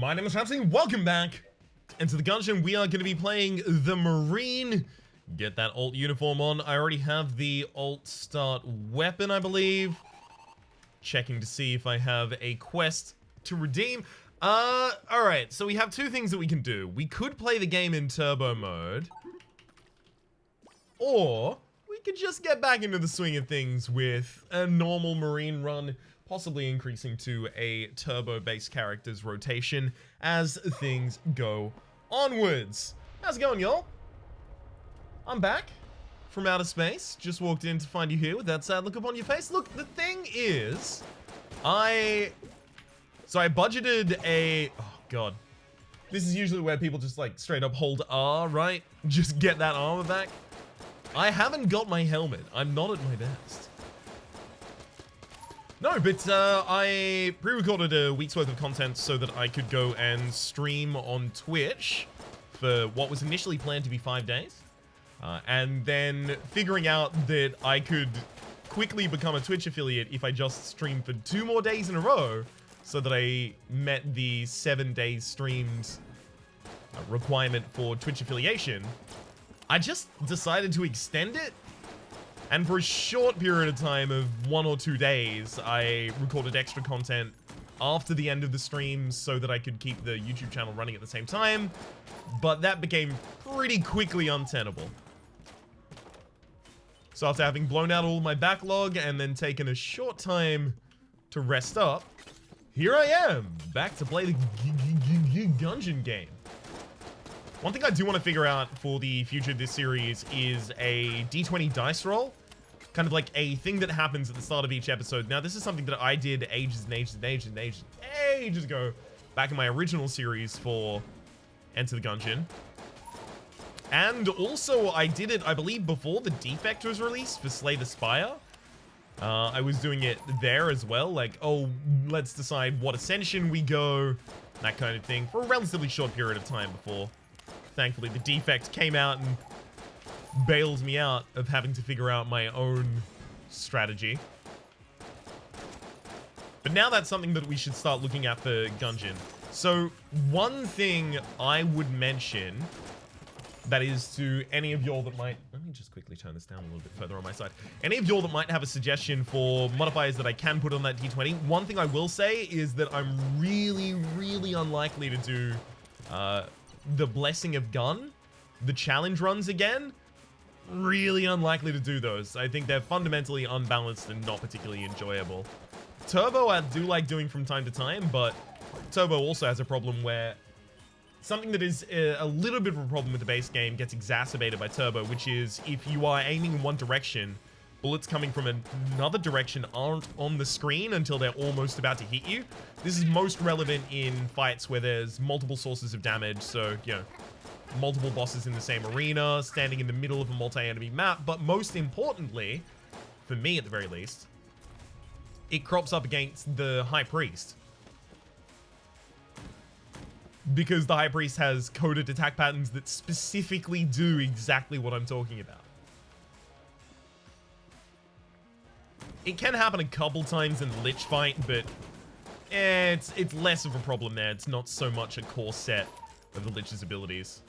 My name is Rhapsody, welcome back into the Gungeon. We are going to be playing the Marine. Get that alt uniform on. I already have the alt start weapon, I believe. Checking to see if I have a quest to redeem. Alright, so we have two things that we can do. We could play the game in turbo mode. Or we could just get back into the swing of things with a normal Marine run, possibly increasing to a turbo-based character's rotation as things go onwards. How's it going, y'all? I'm back from outer space. Just walked in to find you here with that sad look upon your face. Look, the thing is, I budgeted a... Oh, God. This is usually where people just, like, straight up hold R, right? Just get that armor back. I haven't got my helmet. I'm not at my best. No, but I pre-recorded a week's worth of content so that I could go and stream on Twitch for what was initially planned to be 5 days. And then figuring out that I could quickly become a Twitch affiliate if I just streamed for 2 more days in a row so that I met the 7 days streamed requirement for Twitch affiliation. I just decided to extend it. And for a short period of time of 1 or 2 days, I recorded extra content after the end of the streams so that I could keep the YouTube channel running at the same time. But that became pretty quickly untenable. So after having blown out all my backlog and then taken a short time to rest up, here I am, back to play the Gungeon game. One thing I do want to figure out for the future of this series is a D20 dice roll. Kind of like a thing that happens at the start of each episode. Now, this is something that I did ages ago, back in my original series for Enter the Gungeon. And also, I did it, I believe, before the defect was released for Slay the Spire. I was doing it there as well, like, oh, let's decide what ascension we go, that kind of thing, for a relatively short period of time before, thankfully, the defect came out and bailed me out of having to figure out my own strategy. But now that's something that we should start looking at for Gungeon. So one thing I would mention that is to any of y'all that might... Let me just quickly turn this down a little bit further on my side. Any of y'all that might have a suggestion for modifiers that I can put on that D20, one thing I will say is that I'm really, really unlikely to do the Blessing of Gun, the challenge runs again. Really unlikely to do those. I think they're fundamentally unbalanced and not particularly enjoyable. Turbo I do like doing from time to time, but Turbo also has a problem where something that is a little bit of a problem with the base game gets exacerbated by Turbo, which is if you are aiming in one direction, bullets coming from another direction aren't on the screen until they're almost about to hit you. This is most relevant in fights where there's multiple sources of damage, so, you know, multiple bosses in the same arena, standing in the middle of a multi-enemy map, but most importantly, for me at the very least, it crops up against the High Priest. Because the High Priest has coded attack patterns that specifically do exactly what I'm talking about. It can happen a couple times in the Lich fight, but it's less of a problem there. It's not so much a core set of the Lich's abilities.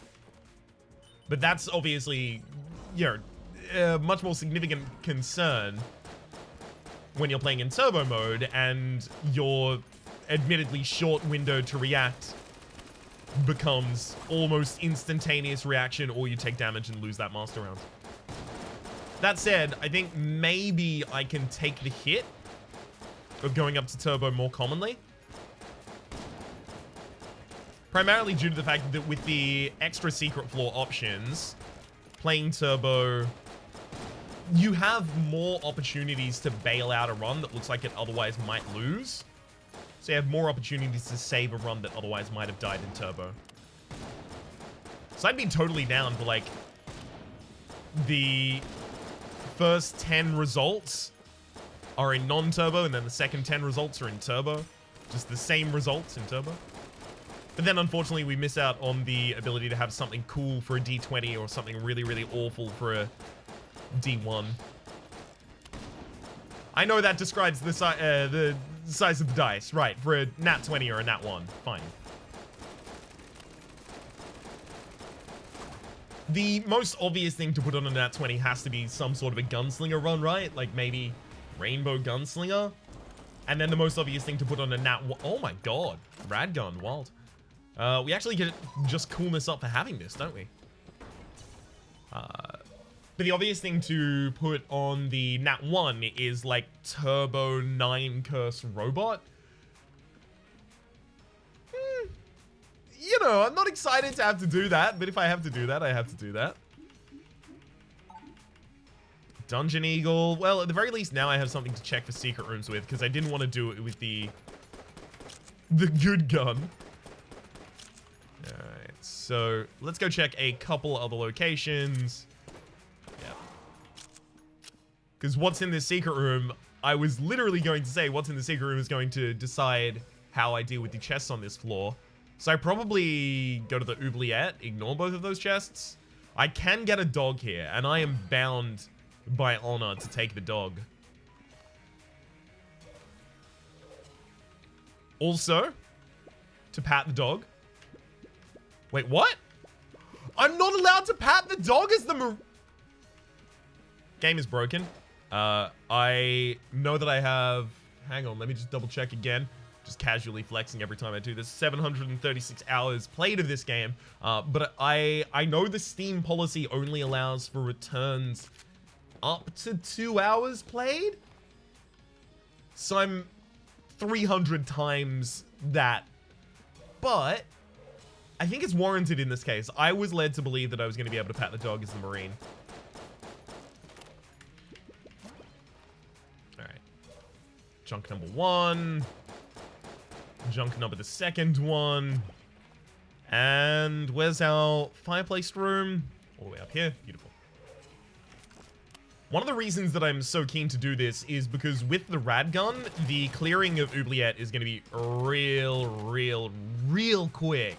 But that's obviously, you know, a much more significant concern when you're playing in turbo mode and your admittedly short window to react becomes almost instantaneous reaction, or you take damage and lose that master round. That said, I think maybe I can take the hit of going up to turbo more commonly. Primarily due to the fact that with the extra secret floor options, playing turbo, you have more opportunities to bail out a run that looks like it otherwise might lose. So you have more opportunities to save a run that otherwise might have died in turbo. So I'd be totally down for, like, the first 10 results are in non-turbo, and then the second 10 results are in turbo. Just the same results in turbo. But then, unfortunately, we miss out on the ability to have something cool for a D20 or something really, really awful for a D1. I know that describes the size of the dice, right, for a nat 20 or a nat 1. Fine. The most obvious thing to put on a nat 20 has to be some sort of a gunslinger run, right? Like maybe rainbow gunslinger. And then the most obvious thing to put on a nat... Oh my god. Rad gun. Wild. We actually get just coolness up for having this, don't we? But the obvious thing to put on the nat 1 is like Turbo 9 Curse Robot. You know, I'm not excited to have to do that, but if I have to do that, I have to do that. Dungeon Eagle. Well, at the very least, now I have something to check for secret rooms with, because I didn't want to do it with the good gun. Alright, so let's go check a couple other locations. Yeah. Because what's in this secret room, I was literally going to say what's in the secret room is going to decide how I deal with the chests on this floor. So I probably go to the oubliette, ignore both of those chests. I can get a dog here, and I am bound by honor to take the dog. Also, to pat the dog. Wait, what? I'm not allowed to pat the dog as the game is broken. I know that I have... Hang on, let me just double check again. Just casually flexing every time I do this. 736 hours played of this game. But I know the Steam policy only allows for returns up to 2 hours played. So I'm 300 times that. But I think it's warranted in this case. I was led to believe that I was going to be able to pat the dog as the Marine. All right. Chunk number 1. Junk number the second one. And where's our fireplace room? All the way up here. Beautiful. One of the reasons that I'm so keen to do this is because with the rad gun, the clearing of oubliette is going to be real quick.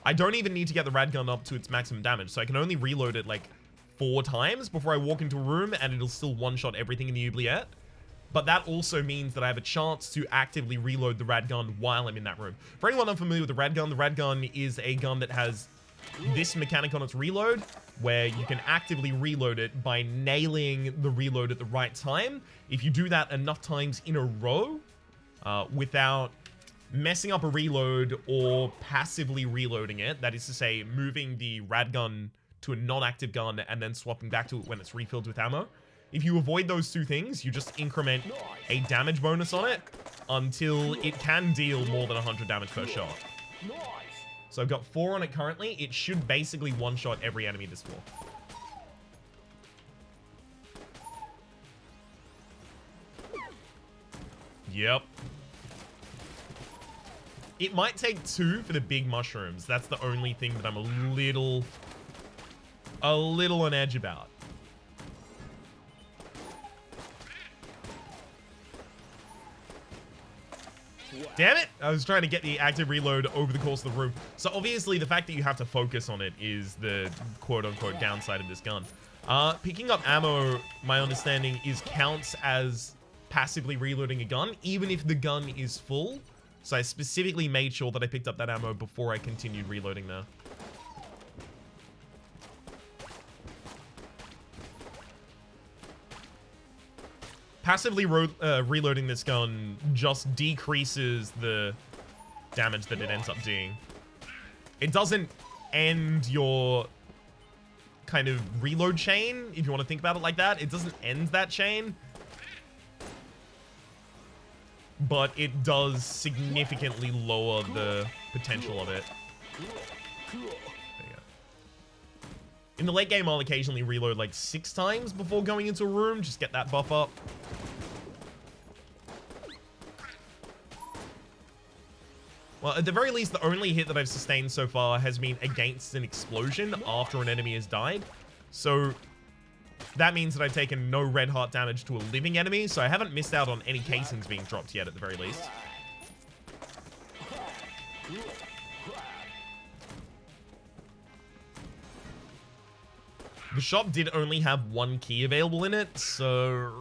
I don't even need to get the rad gun up to its maximum damage, so I can only reload it like 4 times before I walk into a room, and it'll still one-shot everything in the oubliette. But that also means that I have a chance to actively reload the rad gun while I'm in that room. For anyone unfamiliar with the rad gun is a gun that has this mechanic on its reload, where you can actively reload it by nailing the reload at the right time. If you do that enough times in a row, without messing up a reload or passively reloading it, that is to say, moving the rad gun to a non-active gun and then swapping back to it when it's refilled with ammo. If you avoid those 2 things, you just increment a damage bonus on it until it can deal more than 100 damage per shot. So I've got 4 on it currently. It should basically one-shot every enemy this floor. Yep. It might take 2 for the big mushrooms. That's the only thing that I'm a little on edge about. Damn it! I was trying to get the active reload over the course of the room. So obviously the fact that you have to focus on it is the quote-unquote downside of this gun. Picking up ammo, my understanding, counts as passively reloading a gun, even if the gun is full. So I specifically made sure that I picked up that ammo before I continued reloading there. Passively reloading this gun just decreases the damage that it ends up doing. It doesn't end your kind of reload chain, if you want to think about it like that. It doesn't end that chain. But it does significantly lower the potential of it. There you go. In the late game, I'll occasionally reload like 6 times before going into a room. Just get that buff up. Well, at the very least, the only hit that I've sustained so far has been against an explosion after an enemy has died. So that means that I've taken no red heart damage to a living enemy, so I haven't missed out on any casings being dropped yet at the very least. The shop did only have 1 key available in it, so...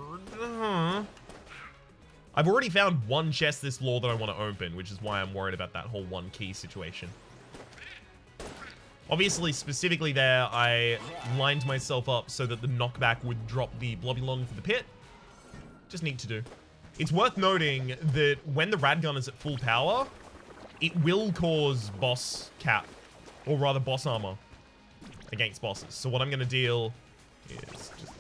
I've already found 1 chest this floor that I want to open, which is why I'm worried about that whole 1 key situation. Obviously, specifically there, I lined myself up so that the knockback would drop the Blobulon into the pit. Just neat to do. It's worth noting that when the Radgun is at full power, it will cause boss cap, or rather boss armor, against bosses. So what I'm going to deal is just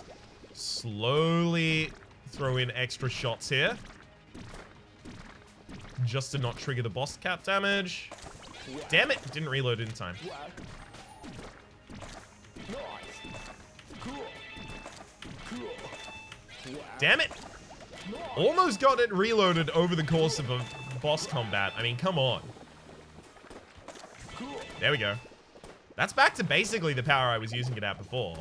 slowly throw in extra shots here, just to not trigger the boss cap damage. Damn it, didn't reload in time. Damn it! Almost got it reloaded over the course of a boss combat. I mean, come on. There we go. That's back to basically the power I was using it at before.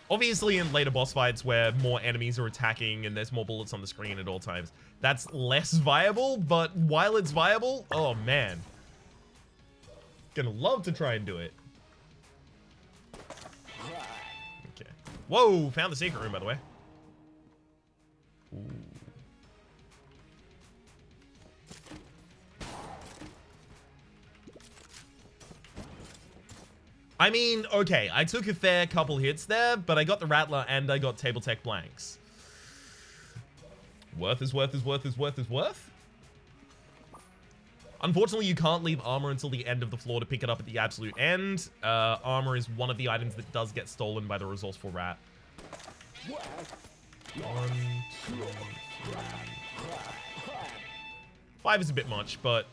Obviously, in later boss fights where more enemies are attacking and there's more bullets on the screen at all times, that's less viable, but while it's viable, oh man. Gonna love to try and do it. Okay. Whoa, found the secret room, by the way. Ooh. I mean, okay, I took a fair couple hits there, but I got the Rattler and I got Table Tech Blanks. Worth is worth is worth is worth is worth. Unfortunately, you can't leave armor until the end of the floor to pick it up at the absolute end. Armor is one of the items that does get stolen by the resourceful rat. 1, 2, 3, 5 is a bit much, but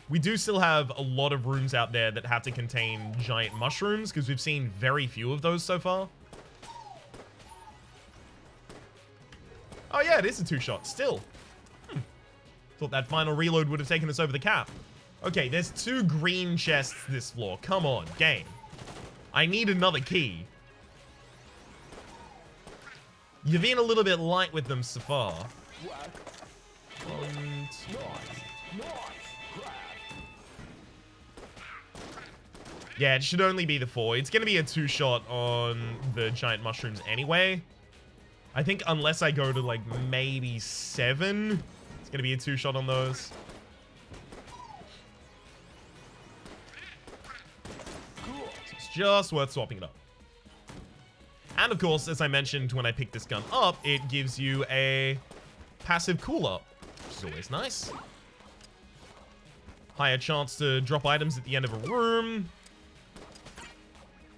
we do still have a lot of rooms out there that have to contain giant mushrooms, because we've seen very few of those so far. Oh yeah, it is a 2-shot, still. Thought that final reload would have taken us over the cap. Okay, there's 2 green chests this floor. Come on, game. I need another key. You've been a little bit light with them so far. 1, 2... Yeah, it should only be the 4. It's going to be a 2-shot on the giant mushrooms anyway. I think unless I go to, like, maybe 7, it's going to be a 2-shot on those. So it's just worth swapping it up. And, of course, as I mentioned when I picked this gun up, it gives you a passive cool-up, which is always nice. Higher chance to drop items at the end of a room.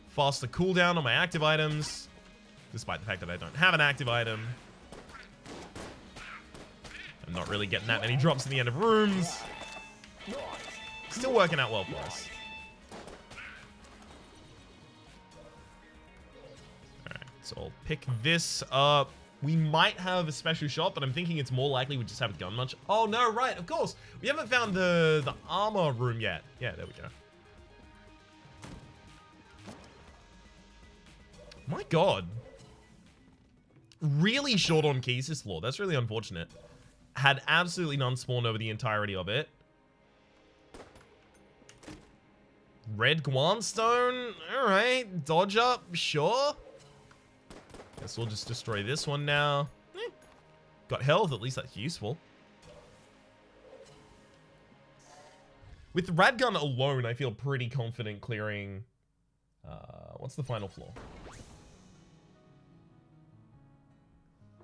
Faster cooldown on my active items, despite the fact that I don't have an active item. I'm not really getting that many drops at the end of rooms. Still working out well for us. Alright, so I'll pick this up. We might have a special shot, but I'm thinking it's more likely we just have a gun munch. Oh no, right, of course. We haven't found the armor room yet. Yeah, there we go. My god. Really short on keys this floor. That's really unfortunate. Had absolutely none spawned over the entirety of it. Red Guanstone? Alright. Dodge up? Sure. Guess we'll just destroy this one now. Got health, at least that's useful. With the Radgun alone, I feel pretty confident clearing... what's the final floor?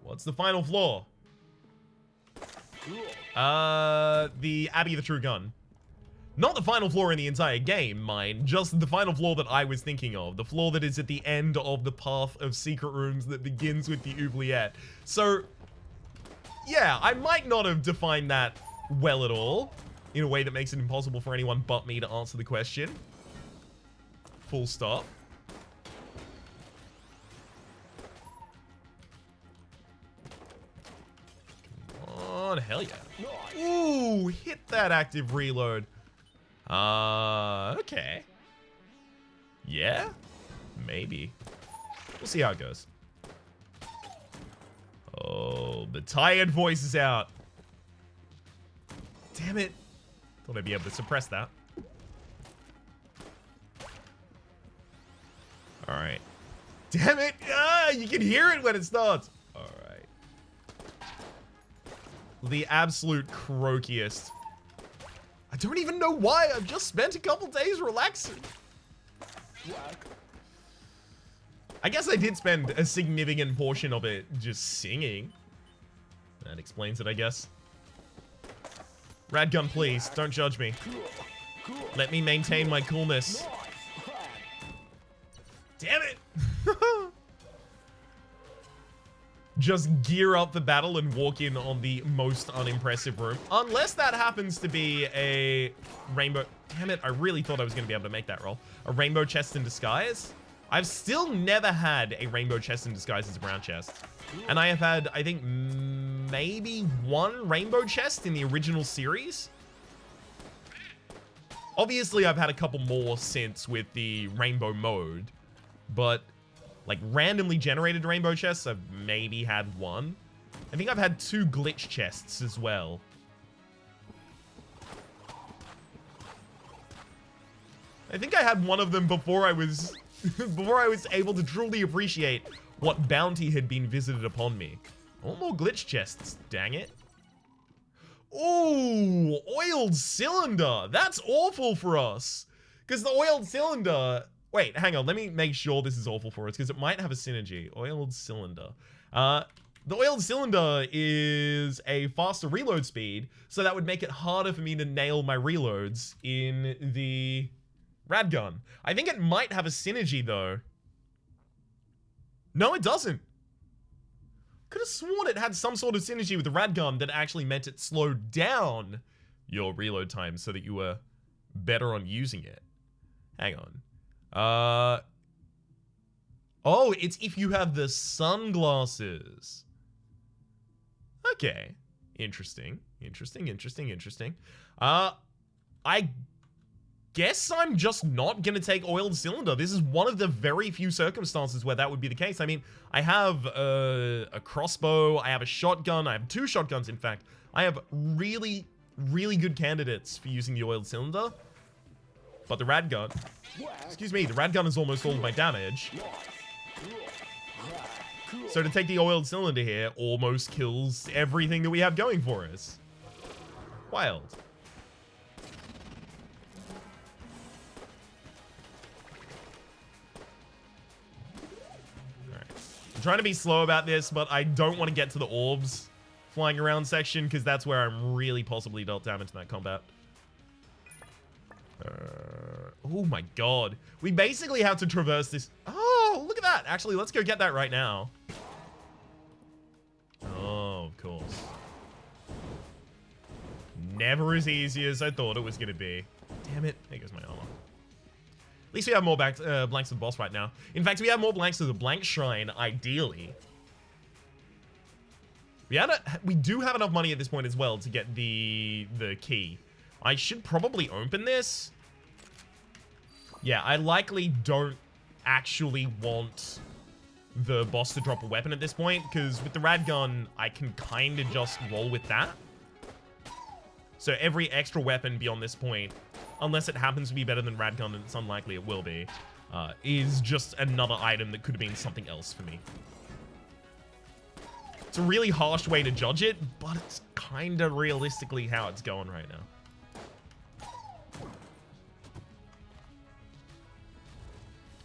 What's the final floor? The Abbey of the True Gun. Not the final floor in the entire game, mind. Just the final floor that I was thinking of. The floor that is at the end of the path of secret rooms that begins with the oubliette. So, yeah, I might not have defined that well at all. In a way that makes it impossible for anyone but me to answer the question. Full stop. Hell yeah. Ooh, hit that active reload. Okay. Yeah? Maybe. We'll see how it goes. Oh, the tired voice is out. Damn it. Thought I'd be able to suppress that. Alright. Damn it! Ah, you can hear it when it starts. Alright. The absolute croakiest. I don't even know why. I've just spent a couple days relaxing. I guess I did spend a significant portion of it just singing. That explains it, I guess. Radgun, please, don't judge me. Let me maintain my coolness. Damn it! Just gear up the battle and walk in on the most unimpressive room. Unless that happens to be a rainbow... Damn it, I really thought I was going to be able to make that roll. A rainbow chest in disguise. I've still never had a rainbow chest in disguise as a brown chest. And I have had, I think, maybe one rainbow chest in the original series. Obviously, I've had a couple more since with the rainbow mode. But, like, randomly generated rainbow chests, I've maybe had one. I think I've had 2 glitch chests as well. I think I had one of them before I was... before I was able to truly appreciate what bounty had been visited upon me. Oh, more glitch chests, dang it. Ooh, oiled cylinder. That's awful for us. Because the oiled cylinder... Wait, hang on. Let me make sure this is awful for us, because it might have a synergy. Oiled cylinder. The oiled cylinder is a faster reload speed, so that would make it harder for me to nail my reloads in the... Radgun. I think it might have a synergy, though. No, it doesn't. Could have sworn it had some sort of synergy with the Radgun that actually meant it slowed down your reload time so that you were better on using it. Hang on. Oh, it's if you have the sunglasses. Okay. Interesting. I guess I'm just not gonna take oiled cylinder. This is one of the very few circumstances where that would be the case. I mean, I have a crossbow, I have a shotgun, I have 2 shotguns, in fact. I have really, really good candidates for using the oiled cylinder. But the radgun, excuse me, the radgun is almost all of my damage. So to take the oiled cylinder here almost kills everything that we have going for us. Wild. I'm trying to be slow about this, but I don't want to get to the orbs flying around section, because that's where I'm really possibly dealt damage in that combat. Oh my god. We basically have to traverse this. Oh, look at that. Actually, let's go get that right now. Oh, of course. Never as easy as I thought it was going to be. Damn it. There goes my armor. At least we have more blanks of the boss right now. In fact, we have more blanks of the blank shrine, ideally. We do have enough money at this point as well to get the key. I should probably open this. Yeah, I likely don't actually want the boss to drop a weapon at this point, because with the radgun, I can kind of just roll with that. So every extra weapon beyond this point, unless it happens to be better than radgun, and it's unlikely it will be, is just another item that could have been something else for me. It's a really harsh way to judge it, but it's kind of realistically how it's going right now.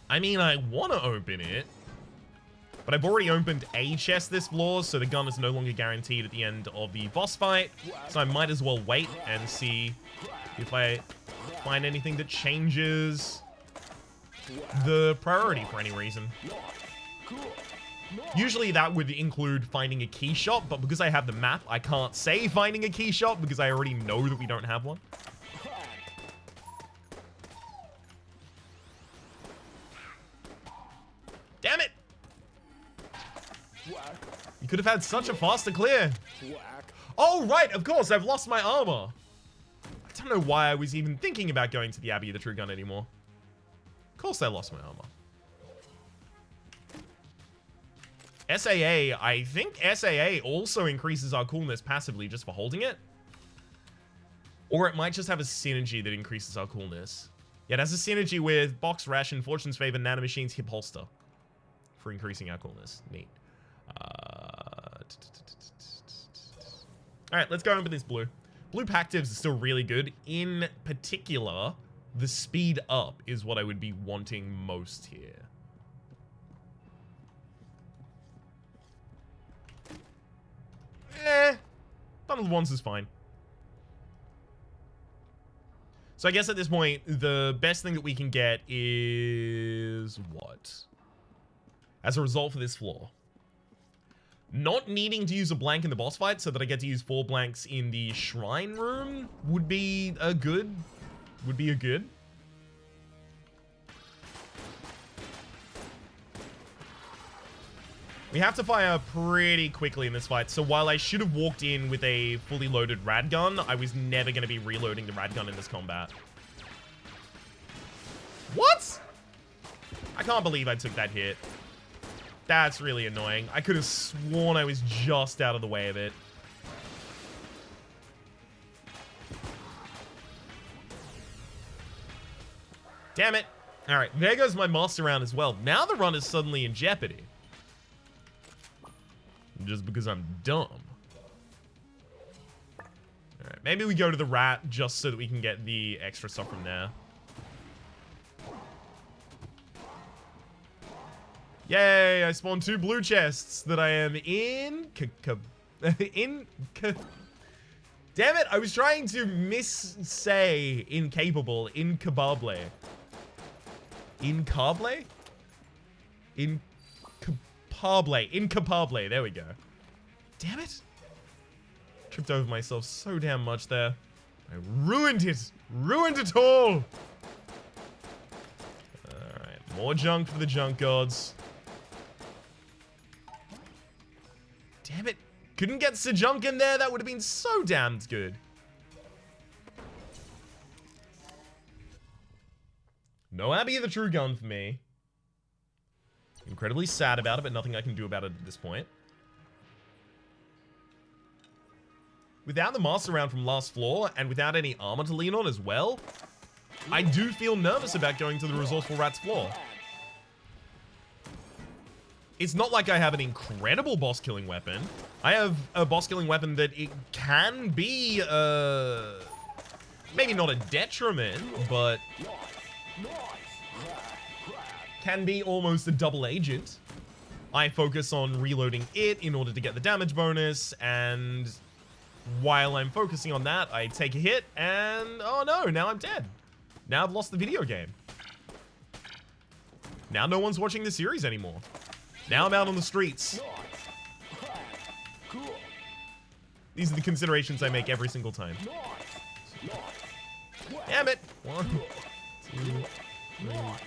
I mean, I want to open it, but I've already opened a chest this floor, so the gun is no longer guaranteed at the end of the boss fight. So I might as well wait and see if I find anything that changes the priority for any reason. Usually that would include finding a key shop, but because I have the map, I can't say finding a key shop because I already know that we don't have one. Damn it! You could have had such a faster clear. Oh, right, of course, I've lost my armor. I don't know why I was even thinking about going to the Abbey of the True Gun anymore. Of course I lost my armor. SAA, I think SAA also increases our coolness passively just for holding it. Or it might just have a synergy that increases our coolness. Yeah, it has a synergy with Box Ration, Fortune's Favor, Nanomachines, Hip Holster for increasing our coolness. Neat. Alright, let's go open this blue. Blue Pactives are still really good. In particular, the speed up is what I would be wanting most here. Bundled ones is fine. So I guess at this point, the best thing that we can get is what? As a result for this floor. Not needing to use a blank in the boss fight so that I get to use 4 blanks in the shrine room would be a good. We have to fire pretty quickly in this fight, so while I should have walked in with a fully loaded rad gun, I was never going to be reloading the rad gun in this combat. What? I can't believe I took that hit. That's really annoying. I could have sworn I was just out of the way of it. Damn it. All right, there goes my master round as well. Now the run is suddenly in jeopardy. Just because I'm dumb. Alright, maybe we go to the rat just so that we can get the extra stuff from there. Yay, I spawned 2 blue chests that I am in... Damn it, I was trying to say incapable. Incapable. Incapable? Incapable. There we go. Damn it. Tripped over myself so damn much there. I ruined it. Ruined it all. Alright. More junk for the junk gods. Damn it. Couldn't get Sejunk in there. That would have been so damned good. No Abby the True Gun for me. Incredibly sad about it, but nothing I can do about it at this point. Without the master round from last floor, and without any armor to lean on as well, I do feel nervous about going to the Resourceful Rat's floor. It's not like I have an incredible boss-killing weapon. I have a boss-killing weapon that it can be, maybe not a detriment, but... can be almost a double agent. I focus on reloading it in order to get the damage bonus, and while I'm focusing on that, I take a hit, and oh no, now I'm dead. Now I've lost the video game. Now no one's watching the series anymore. Now I'm out on the streets. These are the considerations I make every single time. Damn it! 1, 2, 3, 4.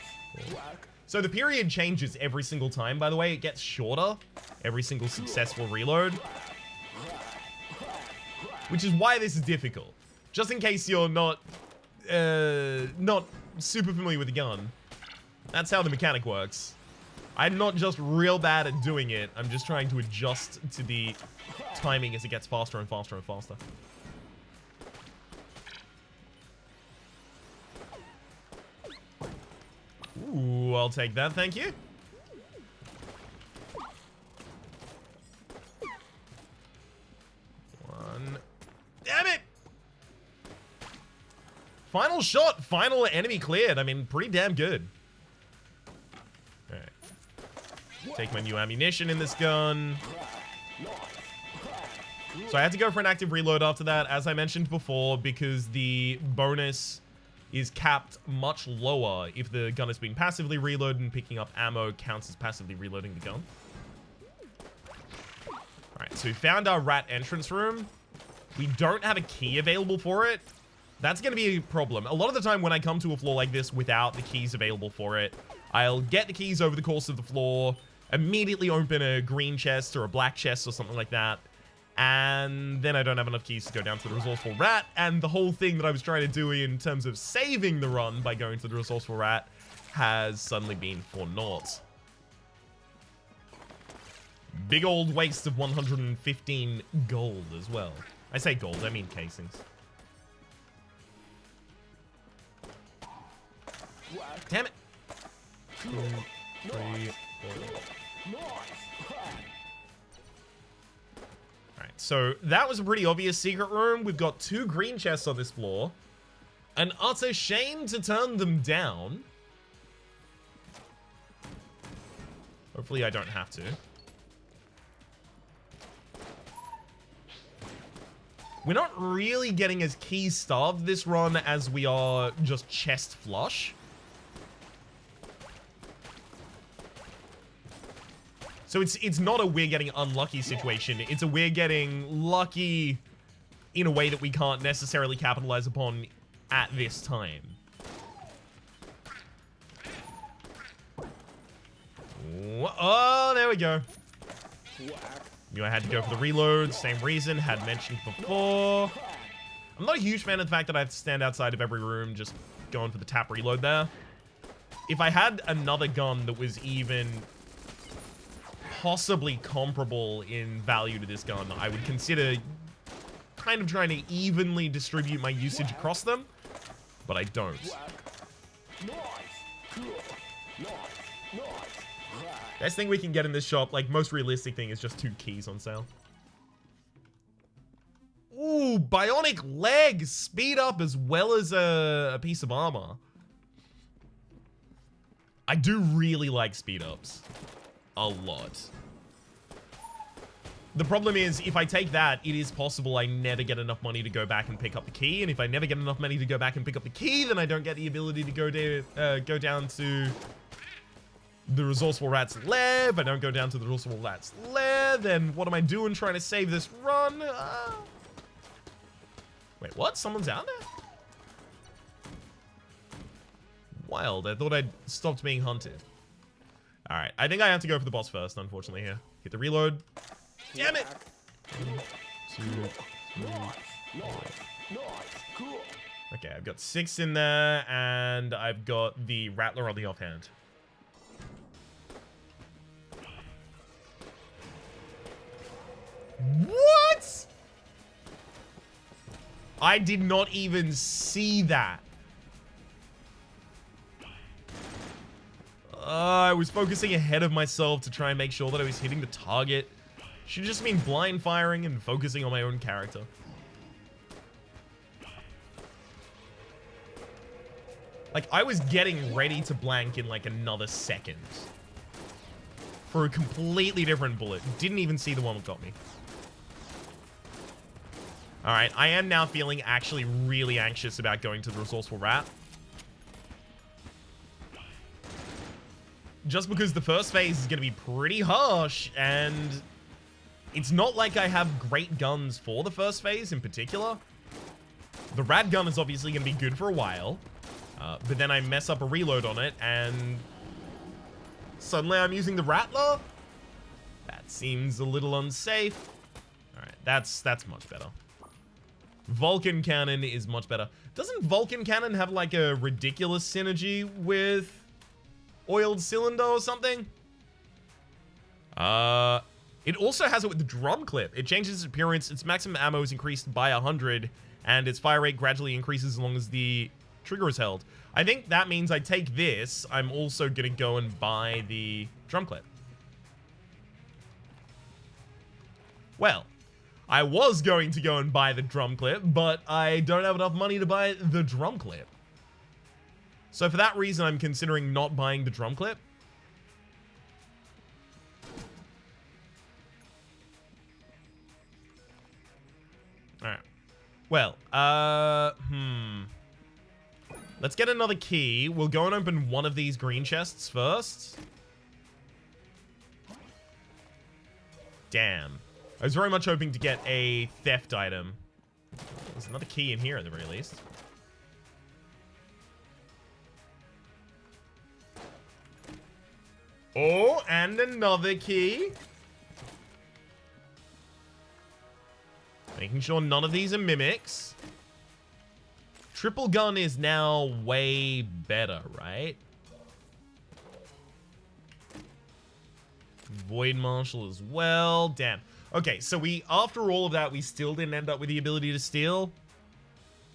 So the period changes every single time, by the way. It gets shorter every single successful reload. Which is why this is difficult. Just in case you're not super familiar with the gun. That's how the mechanic works. I'm not just real bad at doing it. I'm just trying to adjust to the timing as it gets faster and faster and faster. Ooh, I'll take that, thank you. One. Damn it! Final shot, final enemy cleared. I mean, pretty damn good. Alright. Take my new ammunition in this gun. So I had to go for an active reload after that, as I mentioned before, because the bonus is capped much lower if the gun has been passively reloaded, and picking up ammo counts as passively reloading the gun. Alright, so we found our rat entrance room. We don't have a key available for it. That's going to be a problem. A lot of the time when I come to a floor like this without the keys available for it, I'll get the keys over the course of the floor, immediately open a green chest or a black chest or something like that, and then I don't have enough keys to go down to the Resourceful Rat, and the whole thing that I was trying to do in terms of saving the run by going to the Resourceful Rat has suddenly been for naught. Big old waste of 115 gold as well. I say gold, I mean casings. Damn it! 2, 3, 4. Alright, So that was a pretty obvious secret room. We've got 2 green chests on this floor. An utter shame to turn them down. Hopefully I don't have to. We're not really getting as key starved this run as we are just chest flush. So it's not a we're getting unlucky situation. It's a we're getting lucky in a way that we can't necessarily capitalize upon at this time. Oh, there we go. Knew I had to go for the reload. Same reason, had mentioned before. I'm not a huge fan of the fact that I have to stand outside of every room just going for the tap reload there. If I had another gun that was even possibly comparable in value to this gun, I would consider kind of trying to evenly distribute my usage across them, but I don't. Best thing we can get in this shop, like most realistic thing, is just 2 keys on sale. Ooh, bionic legs, speed up as well as a piece of armor. I do really like speed ups. A lot. The problem is, if I take that, it is possible I never get enough money to go back and pick up the key, and if I never get enough money to go back and pick up the key, then I don't get the ability to go down to the Resourceful Rat's lair. If I don't go down to the Resourceful Rat's lair, then what am I doing trying to save this run? Wait, what? Someone's out there? Wild. I thought I'd stopped being hunted. Alright, I think I have to go for the boss first, unfortunately, here. Hit the reload. Damn it! 1, 2, 3, 4. Okay, I've got 6 in there, and I've got the Rattler on the offhand. What? I did not even see that. I was focusing ahead of myself to try and make sure that I was hitting the target. Should have just been blind firing and focusing on my own character. Like, I was getting ready to blank in like another second. For a completely different bullet. Didn't even see the one that got me. Alright, I am now feeling actually really anxious about going to the Resourceful Rat. Just because the first phase is going to be pretty harsh, and it's not like I have great guns for the first phase in particular. The rat gun is obviously going to be good for a while, but then I mess up a reload on it, and suddenly I'm using the Rattler? That seems a little unsafe. Alright, that's much better. Vulcan Cannon is much better. Doesn't Vulcan Cannon have like a ridiculous synergy with Oiled Cylinder or something? It also has it with the drum clip. It changes its appearance, its maximum ammo is increased by 100, and its fire rate gradually increases as long as the trigger is held. I think that means I take this, I'm also gonna go and buy the drum clip. Well, I was going to go and buy the drum clip, but I don't have enough money to buy the drum clip. So for that reason, I'm considering not buying the drum clip. Alright. Well, let's get another key. We'll go and open one of these green chests first. Damn. I was very much hoping to get a theft item. There's another key in here at the very least. Oh, and another key. Making sure none of these are mimics. Triple gun is now way better, right? Void Marshal as well. Damn. Okay, so after all of that, we still didn't end up with the ability to steal.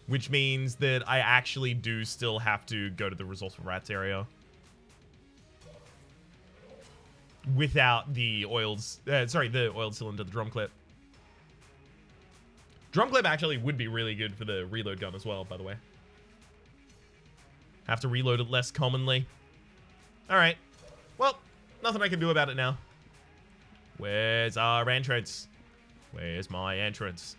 Which means that I actually do still have to go to the Resourceful Rats area. Without the the oiled cylinder, the drum clip. Drum clip actually would be really good for the reload gun as well, by the way. Have to reload it less commonly. Alright. Well, nothing I can do about it now. Where's our entrance? Where's my entrance?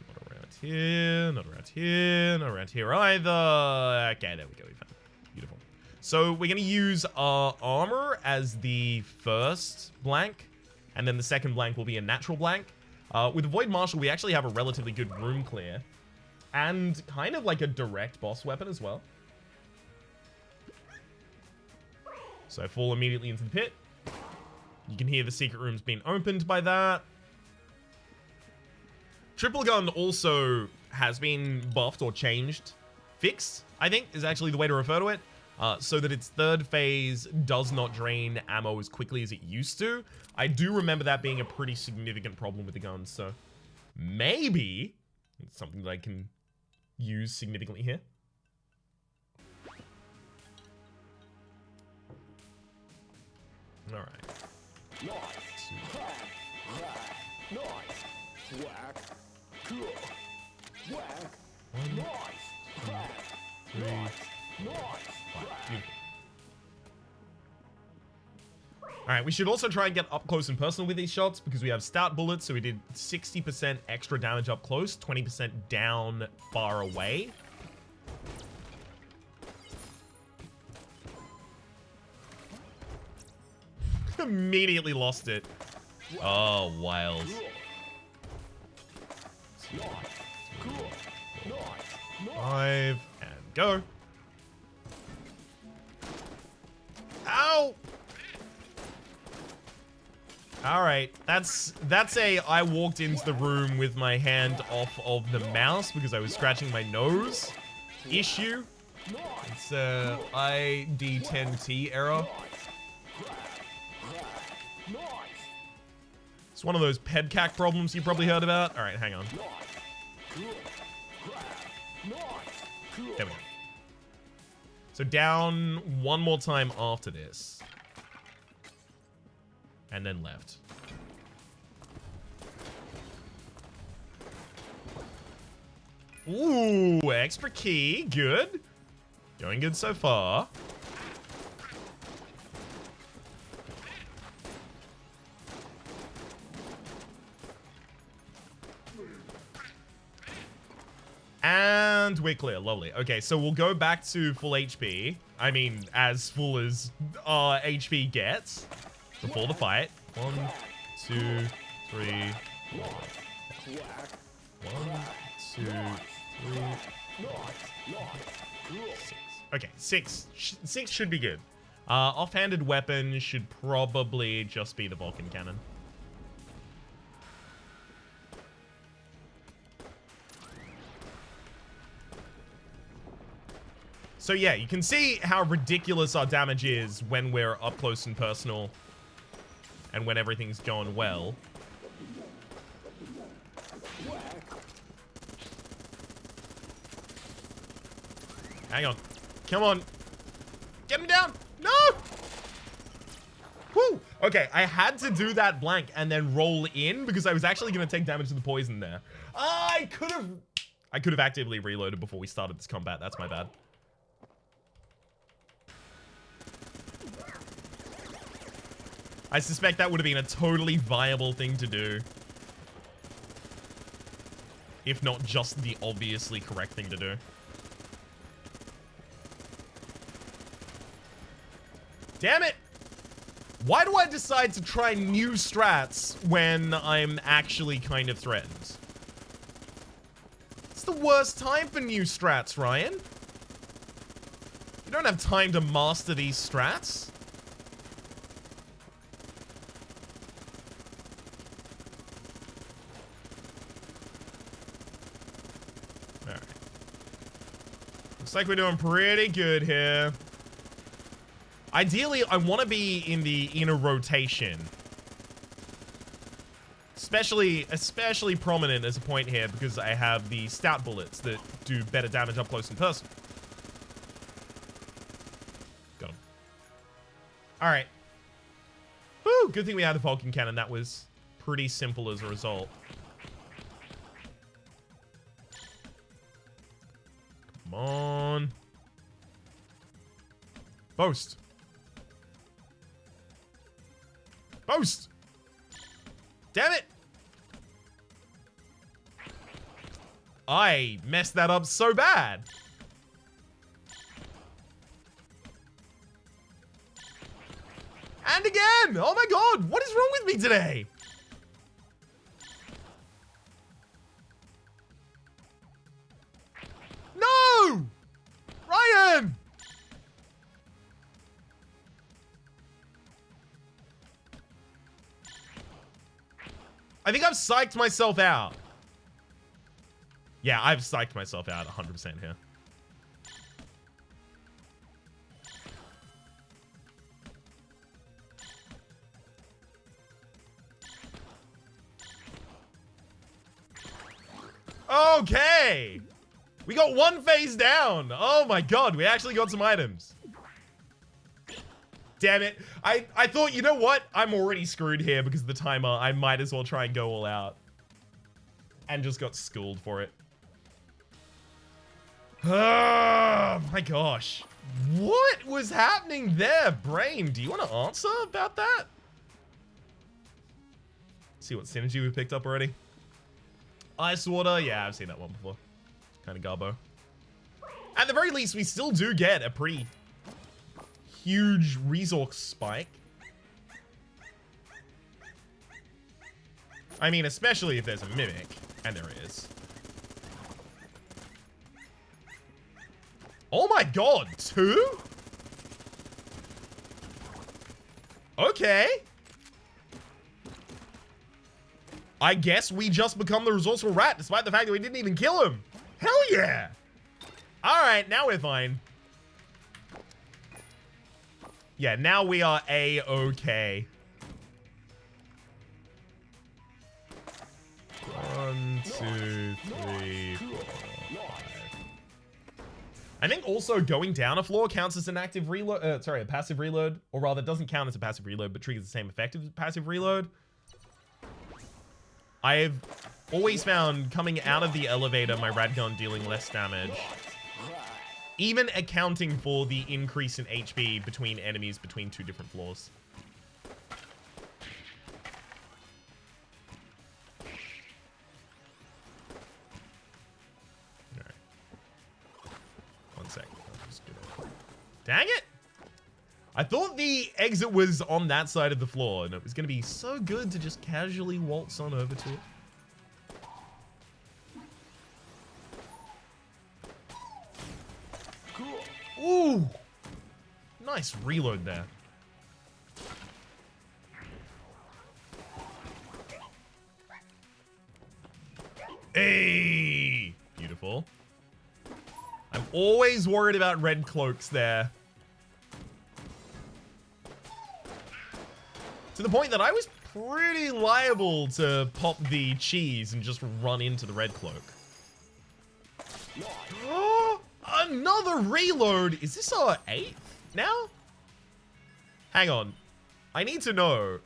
Not around here, not around here, not around here either. Okay, there we go. We found it. Beautiful. So we're going to use our armor as the first blank, and then the second blank will be a natural blank. With the Void Marshal, we actually have a relatively good room clear, and kind of like a direct boss weapon as well. So I fall immediately into the pit. You can hear the secret rooms being opened by that. Triple gun also has been buffed or changed. Fixed, I think, is actually the way to refer to it. So that its third phase does not drain ammo as quickly as it used to. I do remember that being a pretty significant problem with the guns, so maybe it's something that I can use significantly here. All right. Nice. Nice. Wack. Cool. Wack. Nice. Nice. Nice. Alright, we should also try and get up close and personal with these shots because we have stout bullets, so we did 60% extra damage up close, 20% down far away. Immediately lost it. Oh, wild. 5 and go. Ow! Alright, that's a I walked into the room with my hand off of the mouse because I was scratching my nose issue. It's a ID10T error. It's one of those pedcac problems you probably heard about. Alright, hang on. There we go. So down one more time after this. And then left. Ooh, extra key. Good. Going good so far. And we're clear. Lovely. Okay, so we'll go back to full HP. I mean, as full as our HP gets. Before the fight. 1, 2, 3, 4, 5. 1, 2, 3, 4, 6. Okay, 6. 6 should be good. Offhanded weapon should probably just be the Vulcan cannon. So yeah, you can see how ridiculous our damage is when we're up close and personal. And when everything's going well. Hang on. Come on. Get him down. No! Whew. Okay, I had to do that blank and then roll in because I was actually going to take damage to the poison there. I could have actively reloaded before we started this combat. That's my bad. I suspect that would have been a totally viable thing to do. If not just the obviously correct thing to do. Damn it! Why do I decide to try new strats when I'm actually kind of threatened? It's the worst time for new strats, Ryan. You don't have time to master these strats. Looks like we're doing pretty good here. Ideally, I want to be in the inner rotation. Especially prominent as a point here because I have the stout bullets that do better damage up close and personal. Got him. Alright. Whew, good thing we had the Vulcan cannon. That was pretty simple as a result. Come on. Boast. Boast. Damn it. I messed that up so bad. And again. Oh my god. What is wrong with me today? No! Ryan! I think I've psyched myself out. Yeah, I've psyched myself out 100% here. Okay! We got one phase down. Oh my god, we actually got some items. Damn it. I thought, you know what? I'm already screwed here because of the timer. I might as well try and go all out. And just got schooled for it. Oh my gosh. What was happening there, brain? Do you want to answer about that? See what synergy we picked up already. Ice water. Yeah, I've seen that one before. Kind of garbo. At the very least, we still do get a pretty huge resource spike. I mean, especially if there's a mimic. And there is. Oh my god, 2? Okay. I guess we just become the resourceful rat, despite the fact that we didn't even kill him. Hell yeah. Alright, now we're fine. Yeah, now we are A-okay. 1, 2, 3, 4, 5. I think also going down a floor counts as an active reload. A passive reload. Or rather, it doesn't count as a passive reload, but triggers the same effect as a passive reload. I've always found coming out of the elevator, my rad gun dealing less damage. Even accounting for the increase in HP between enemies between 2 different floors. Alright. 1 sec. Dang it! I thought the exit was on that side of the floor, and it was going to be so good to just casually waltz on over to it. Ooh! Nice reload there. Hey! Beautiful. I'm always worried about red cloaks there. To the point that I was pretty liable to pop the cheese and just run into the red cloak. Another reload! Is this our 8th now? Hang on. I need to know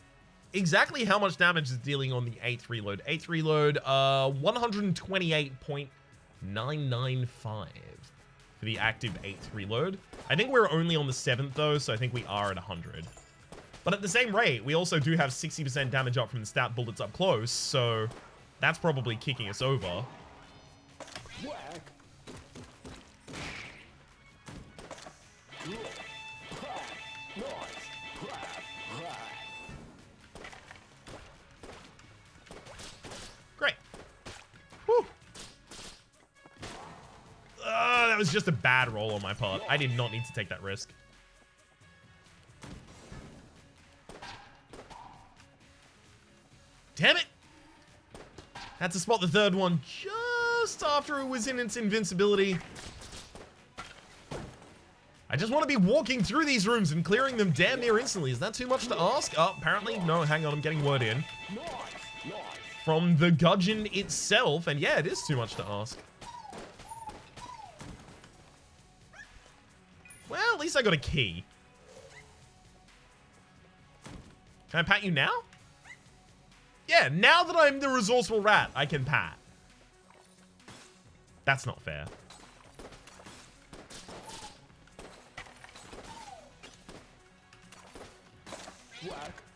exactly how much damage is dealing on the 8th reload. 8th reload, 128.995 for the active 8th reload. I think we're only on the 7th though, so I think we are at 100. But at the same rate, we also do have 60% damage up from the stat bullets up close, so that's probably kicking us over. Wack. Great. Whew. That was just a bad roll on my part. I did not need to take that risk. Damn it! Had to spot the 3rd one just after it was in its invincibility. I just want to be walking through these rooms and clearing them damn near instantly. Is that too much to ask? Oh, apparently. No, hang on. I'm getting word in. From the Gungeon itself. And yeah, it is too much to ask. Well, at least I got a key. Can I pat you now? Yeah, now that I'm the resourceful rat, I can pat. That's not fair.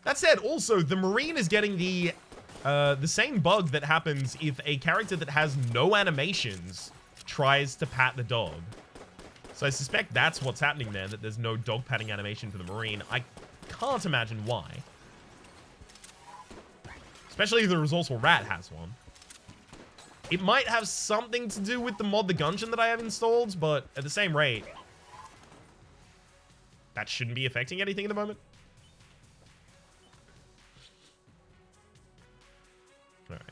That said, also, the Marine is getting the same bug that happens if a character that has no animations tries to pat the dog. So I suspect that's what's happening there, that there's no dog patting animation for the Marine. I can't imagine why. Especially if the resourceful rat has one. It might have something to do with the mod, the Gungeon that I have installed, but at the same rate, that shouldn't be affecting anything at the moment. Alright.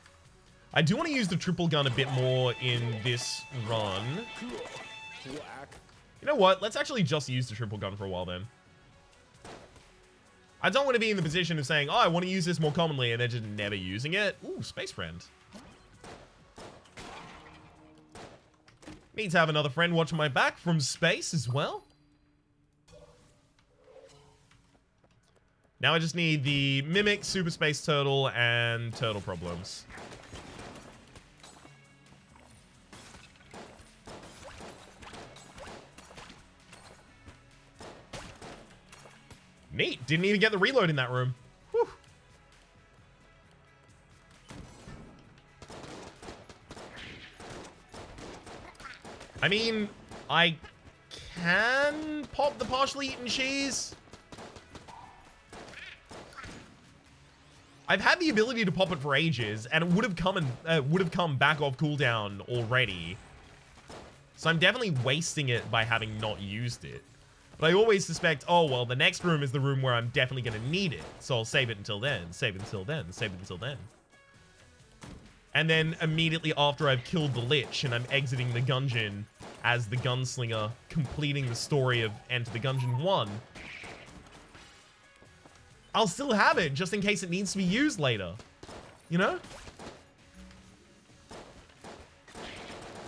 I do want to use the triple gun a bit more in this run. You know what? Let's actually just use the triple gun for a while then. I don't want to be in the position of saying, oh, I want to use this more commonly, and then just never using it. Ooh, space friend. Need to have another friend watching my back from space as well. Now I just need the Mimic, Super Space Turtle, and Turtle Problems. Neat. Didn't even get the reload in that room. Whew. I mean, I can pop the partially eaten cheese. I've had the ability to pop it for ages, and it would have come back off cooldown already. So I'm definitely wasting it by having not used it. But I always suspect, oh, well, the next room is the room where I'm definitely going to need it. So I'll save it until then, save it until then, save it until then. And then immediately after I've killed the Lich and I'm exiting the Gungeon as the Gunslinger, completing the story of Enter the Gungeon 1, I'll still have it just in case it needs to be used later. You know?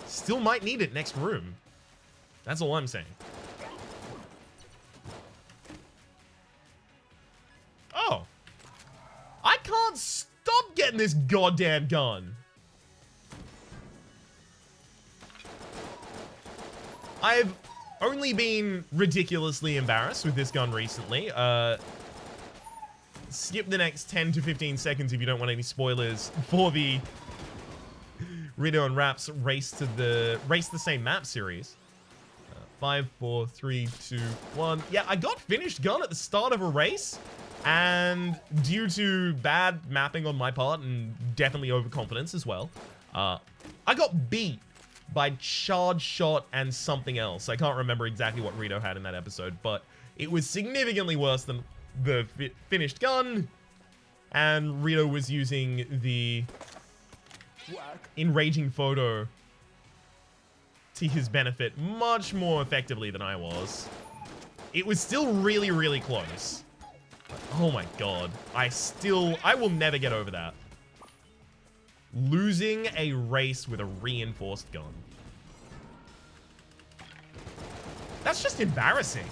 Still might need it next room. That's all I'm saying. Oh. I can't stop getting this goddamn gun. I've only been ridiculously embarrassed with this gun recently. Skip the next 10 to 15 seconds if you don't want any spoilers for the Rito and Raps race the same map series. 5, 4, 3, 2, 1. Yeah, I got finished gun at the start of a race, and due to bad mapping on my part and definitely overconfidence as well, I got beat by charge shot and something else. I can't remember exactly what Rito had in that episode, but it was significantly worse than the finished gun, and Rito was using the enraging photo to his benefit much more effectively than I was. It was still really, really close. But, oh my god. I will never get over that. Losing a race with a reinforced gun. That's just embarrassing.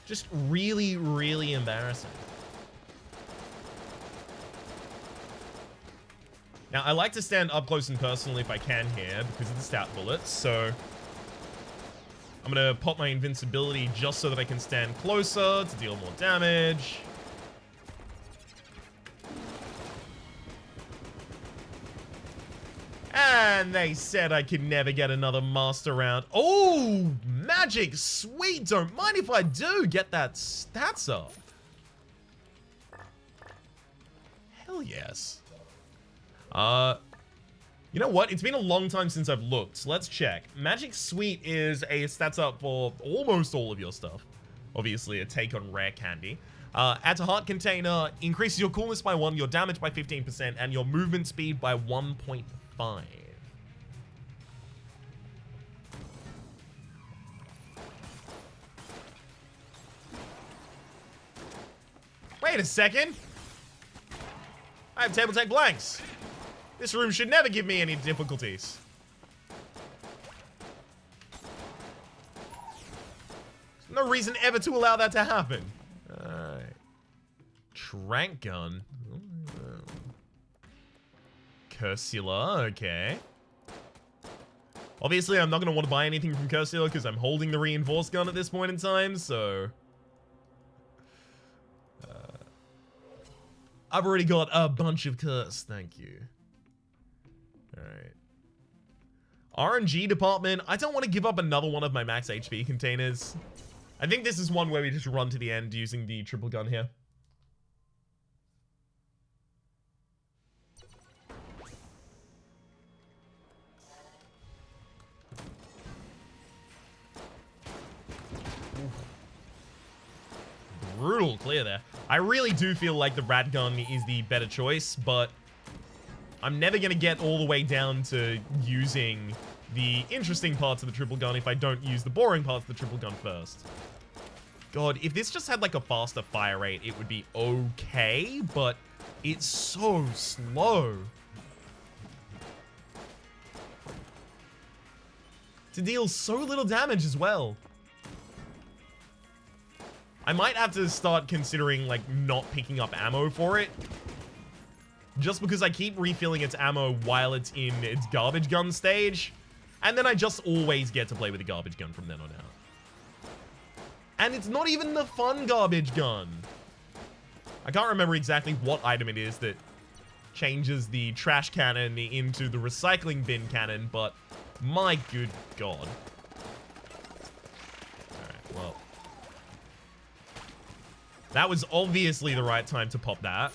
Just really, really embarrassing. Now, I like to stand up close and personal if I can here because of the stat bullets, so I'm gonna pop my invincibility just so that I can stand closer to deal more damage. And they said I could never get another master round. Oh, magic, sweet. Don't mind if I do get that stats up. Hell yes. You know what? It's been a long time since I've looked. So let's check. Magic Sweet is a stats up for almost all of your stuff. Obviously, a take on rare candy. Adds a heart container, increases your coolness by 1, your damage by 15%, and your movement speed by 1.5. Wait a second. I have table take blanks. This room should never give me any difficulties. There's no reason ever to allow that to happen. Alright. Trank gun. Cursula, okay. Obviously, I'm not going to want to buy anything from Cursula because I'm holding the reinforced gun at this point in time, so I've already got a bunch of curse. Thank you. Alright. RNG department. I don't want to give up another one of my max HP containers. I think this is one where we just run to the end using the triple gun here. Brutal clear there. I really do feel like the rat gun is the better choice, but I'm never going to get all the way down to using the interesting parts of the triple gun if I don't use the boring parts of the triple gun first. God, if this just had like a faster fire rate, it would be okay, but it's so slow. To deal so little damage as well. I might have to start considering, like, not picking up ammo for it. Just because I keep refilling its ammo while it's in its garbage gun stage. And then I just always get to play with the garbage gun from then on out. And it's not even the fun garbage gun. I can't remember exactly what item it is that changes the trash cannon into the recycling bin cannon, but my good God. Alright, well. That was obviously the right time to pop that.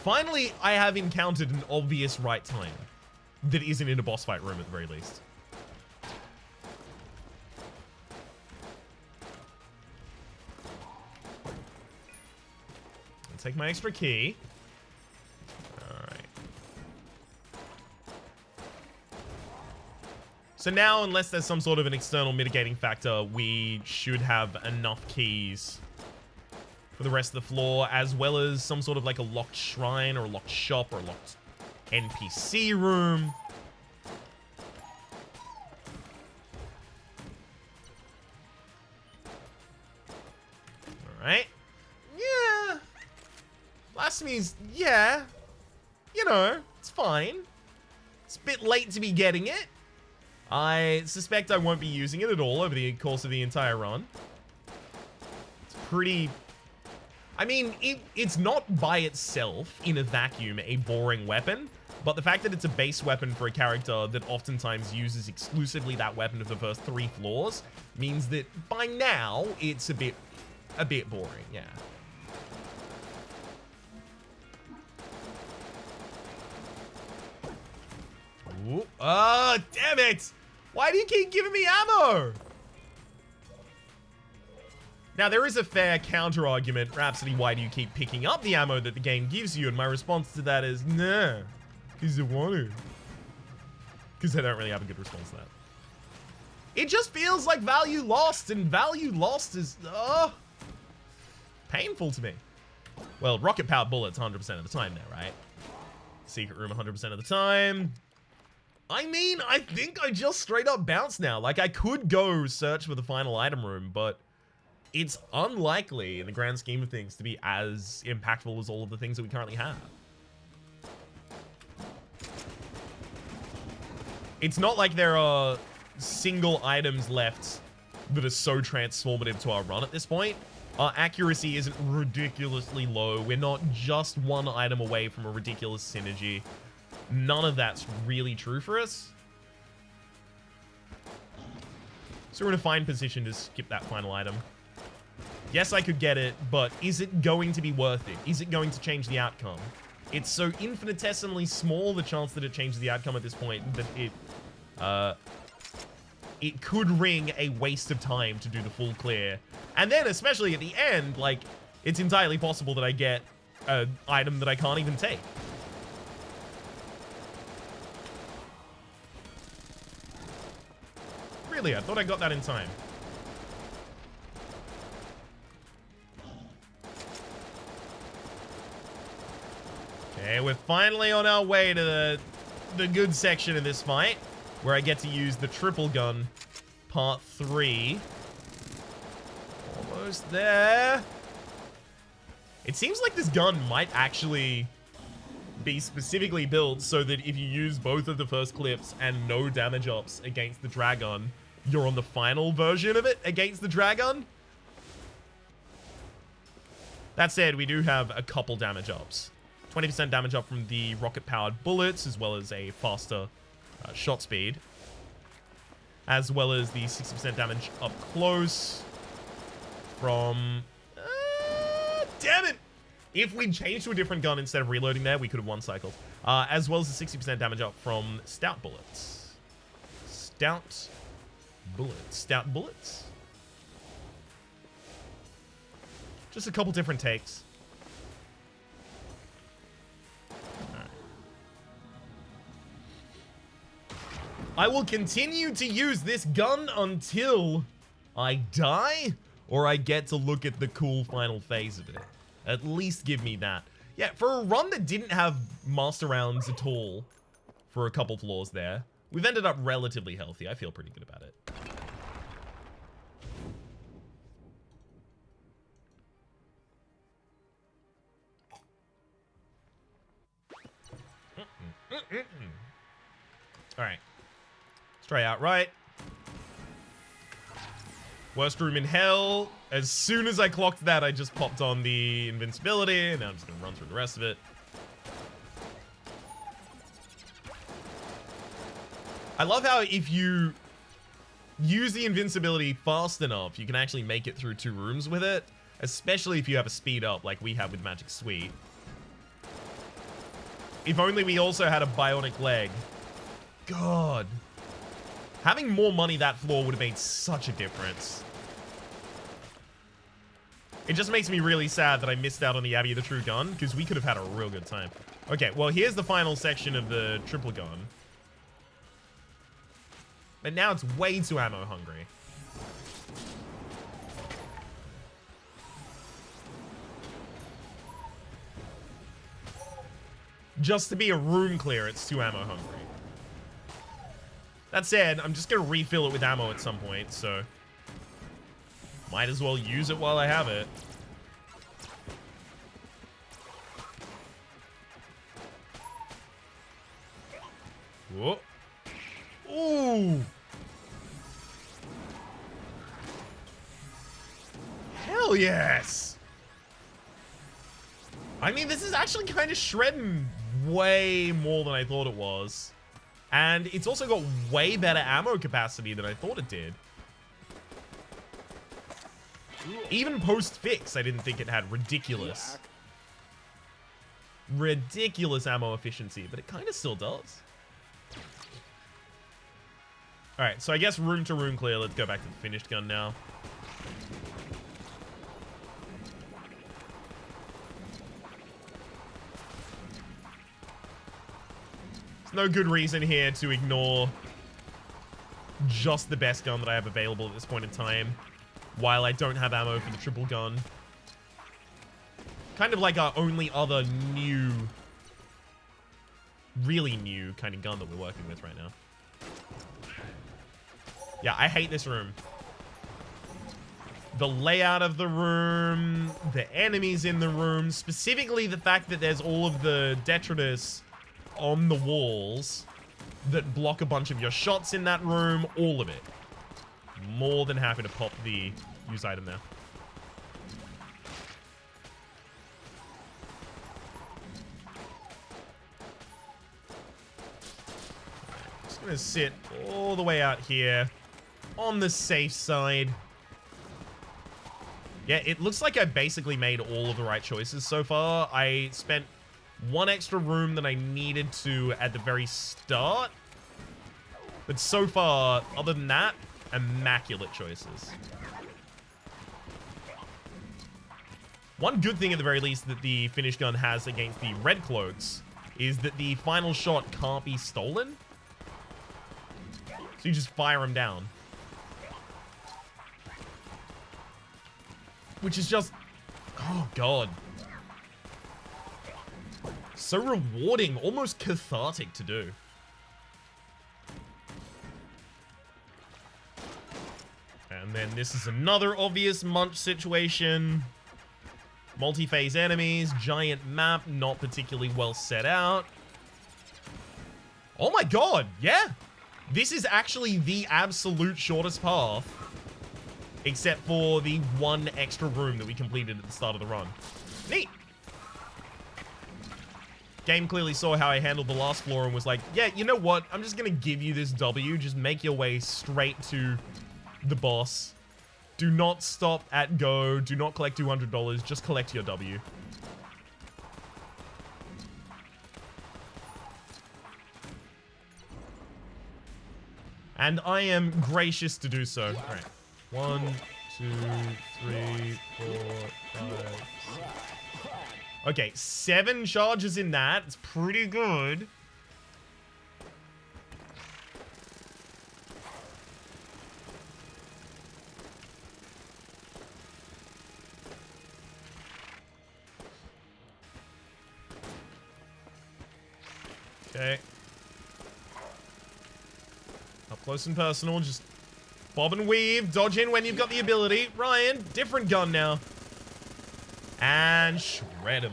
Finally, I have encountered an obvious right time that isn't in a boss fight room at the very least. I'll take my extra key. Alright. So now, unless there's some sort of an external mitigating factor, we should have enough keys for the rest of the floor, as well as some sort of like a locked shrine or a locked shop or a locked NPC room. Alright. Yeah. Blasphemy's, yeah. You know, it's fine. It's a bit late to be getting it. I suspect I won't be using it at all over the course of the entire run. It's pretty... I mean, it's not by itself, in a vacuum, a boring weapon, but the fact that it's a base weapon for a character that oftentimes uses exclusively that weapon of the first 3 floors means that by now, it's a bit boring, yeah. Ooh. Oh, damn it! Why do you keep giving me ammo? Now, there is a fair counter-argument. Rhapsody, why do you keep picking up the ammo that the game gives you? And my response to that is, nah, because I want to. Because I don't really have a good response to that. It just feels like value lost, and value lost is, painful to me. Well, rocket-powered bullets 100% of the time there, right? Secret room 100% of the time. I mean, I think I just straight up bounce now. Like, I could go search for the final item room, but it's unlikely in the grand scheme of things to be as impactful as all of the things that we currently have. It's not like there are single items left that are so transformative to our run at this point. Our accuracy isn't ridiculously low. We're not just one item away from a ridiculous synergy. None of that's really true for us. So we're in a fine position to skip that final item. Yes, I could get it, but is it going to be worth it? Is it going to change the outcome? It's so infinitesimally small, the chance that it changes the outcome at this point, that it could ring a waste of time to do the full clear. And then, especially at the end, like, it's entirely possible that I get an item that I can't even take. Really, I thought I got that in time. Okay, we're finally on our way to the good section of this fight, where I get to use the triple gun, part 3. Almost there. It seems like this gun might actually be specifically built so that if you use both of the first clips and no damage ups against the dragon, you're on the final version of it against the dragon. That said, we do have a couple damage ups. 20% damage up from the rocket-powered bullets, as well as a faster shot speed. As well as the 60% damage up close from... damn it! If we'd changed to a different gun instead of reloading there, we could have one-cycled. As well as the 60% damage up from stout bullets. Stout bullets. Stout bullets? Just a couple different takes. Right. I will continue to use this gun until I die or I get to look at the cool final phase of it. At least give me that. Yeah, for a run that didn't have master rounds at all for a couple floors there, we've ended up relatively healthy. I feel pretty good about it. Alright. Let's try outright. Worst room in hell. As soon as I clocked that, I just popped on the invincibility, and now I'm just going to run through the rest of it. I love how if you use the invincibility fast enough, you can actually make it through 2 rooms with it, especially if you have a speed up like we have with Magic Sweet. If only we also had a bionic leg. God. Having more money that floor would have made such a difference. It just makes me really sad that I missed out on the Abbey of the True Gun, because we could have had a real good time. Okay, well, here's the final section of the triple gun. But now it's way too ammo hungry. Just to be a room clear, it's too ammo hungry. That said, I'm just going to refill it with ammo at some point, so... might as well use it while I have it. Whoa. Ooh! Hell yes! I mean, this is actually kind of shredding way more than I thought it was. And it's also got way better ammo capacity than I thought it did. Even post-fix, I didn't think it had ridiculous ammo efficiency, but it kind of still does. Alright, so I guess room to room clear. Let's go back to the finished gun now. There's no good reason here to ignore just the best gun that I have available at this point in time, while I don't have ammo for the triple gun. Kind of like our only other new, really new kind of gun that we're working with right now. Yeah, I hate this room. The layout of the room, the enemies in the room, specifically the fact that there's all of the detritus on the walls that block a bunch of your shots in that room, all of it. More than happy to pop the use item there. Just gonna sit all the way out here on the safe side. Yeah, it looks like I basically made all of the right choices so far. I spent one extra room than I needed to at the very start. But so far, other than that, immaculate choices. One good thing at the very least that the finished gun has against the red cloaks is that the final shot can't be stolen. So you just fire them down. Which is just, oh god. So rewarding, almost cathartic to do. And then this is another obvious munch situation. Multi-phase enemies, giant map, not particularly well set out. Oh my god, yeah! This is actually the absolute shortest path. Except for the one extra room that we completed at the start of the run. Neat. Game clearly saw how I handled the last floor and was like, yeah, you know what? I'm just going to give you this W. Just make your way straight to the boss. Do not stop at go. Do not collect $200. Just collect your W. And I am gracious to do so. All right. 1, 2, 3, 4, 5, 6. Okay, 7 charges in that. It's pretty good. Okay. Up close and personal, just bob and weave, dodge in when you've got the ability. Ryan, different gun now. And shred him.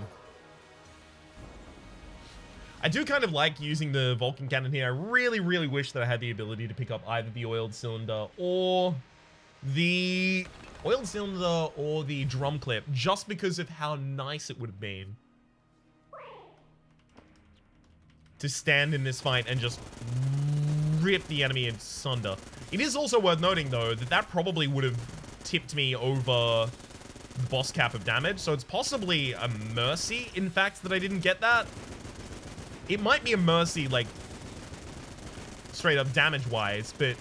I do kind of like using the Vulcan cannon here. I really, really wish that I had the ability to pick up either the oiled cylinder or the drum clip, just because of how nice it would have been to stand in this fight and just rip the enemy in sunder. It is also worth noting, though, that that probably would have tipped me over the boss cap of damage, so it's possibly a mercy, in fact, that I didn't get that. It might be a mercy, like, straight up damage-wise, but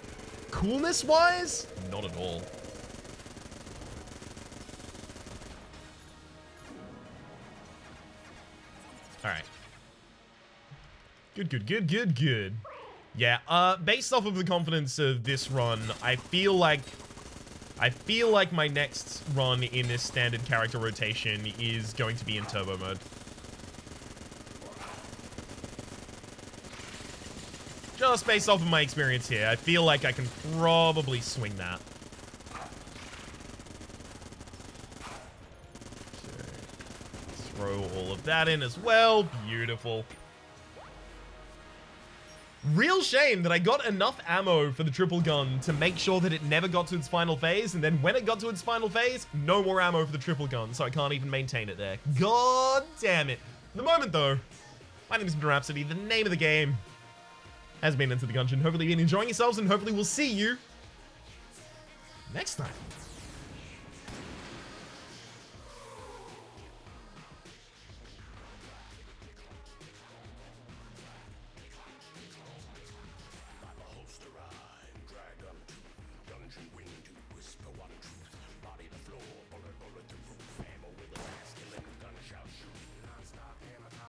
coolness-wise, not at all. Alright. Good, good, good, good, good. Yeah, based off of the confidence of this run, I feel like my next run in this standard character rotation is going to be in turbo mode. Just based off of my experience here, I feel like I can probably swing that. So, throw all of that in as well. Beautiful. Real shame that I got enough ammo for the triple gun to make sure that it never got to its final phase, and then when it got to its final phase, no more ammo for the triple gun, so I can't even maintain it there. God damn it. At the moment, though, my name is Rhapsody. The name of the game has been Into the Gungeon. Hopefully you've been enjoying yourselves, and hopefully we'll see you next time.